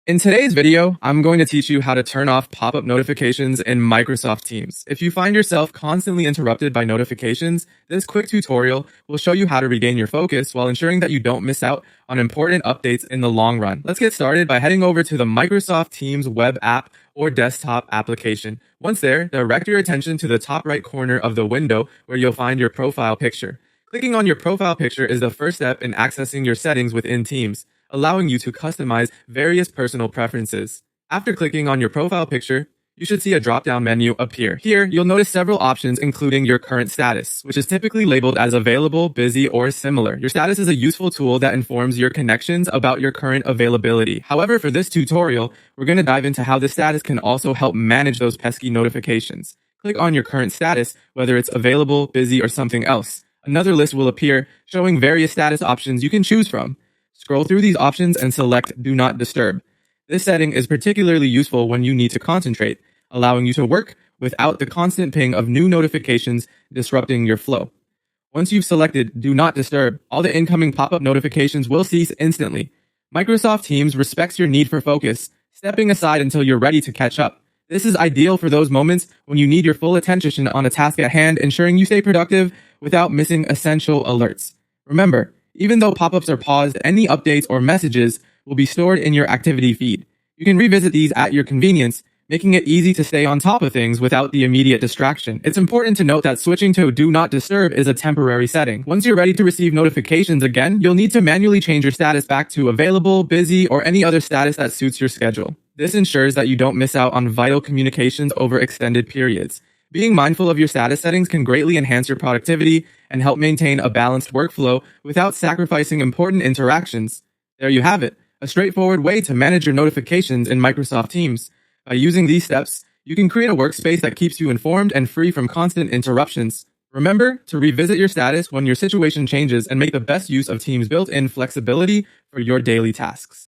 In today's video, I'm going to teach you how to turn off pop-up notifications in Microsoft Teams. If you find yourself constantly interrupted by notifications, this quick tutorial will show you how to regain your focus while ensuring that you don't miss out on important updates in the long run. Let's get started by heading over to the Microsoft Teams web app or desktop application. Once there, direct your attention to the top right corner of the window where you'll find your profile picture. Clicking on your profile picture is the first step in accessing your settings within Teams, allowing you to customize various personal preferences. After clicking on your profile picture, you should see a drop-down menu appear. Here, you'll notice several options including your current status, which is typically labeled as available, busy, or similar. Your status is a useful tool that informs your connections about your current availability. However, for this tutorial, we're going to dive into how this status can also help manage those pesky notifications. Click on your current status, whether it's available, busy, or something else. Another list will appear showing various status options you can choose from. Scroll through these options and select Do Not Disturb. This setting is particularly useful when you need to concentrate, allowing you to work without the constant ping of new notifications disrupting your flow. Once you've selected Do Not Disturb, all the incoming pop-up notifications will cease instantly. Microsoft Teams respects your need for focus, stepping aside until you're ready to catch up. This is ideal for those moments when you need your full attention on a task at hand, ensuring you stay productive without missing essential alerts. Remember, even though pop-ups are paused, any updates or messages will be stored in your activity feed. You can revisit these at your convenience, making it easy to stay on top of things without the immediate distraction. It's important to note that switching to Do Not Disturb is a temporary setting. Once you're ready to receive notifications again, you'll need to manually change your status back to available, busy, or any other status that suits your schedule. This ensures that you don't miss out on vital communications over extended periods. Being mindful of your status settings can greatly enhance your productivity and help maintain a balanced workflow without sacrificing important interactions. There you have it, a straightforward way to manage your notifications in Microsoft Teams. By using these steps, you can create a workspace that keeps you informed and free from constant interruptions. Remember to revisit your status when your situation changes and make the best use of Teams' built-in flexibility for your daily tasks.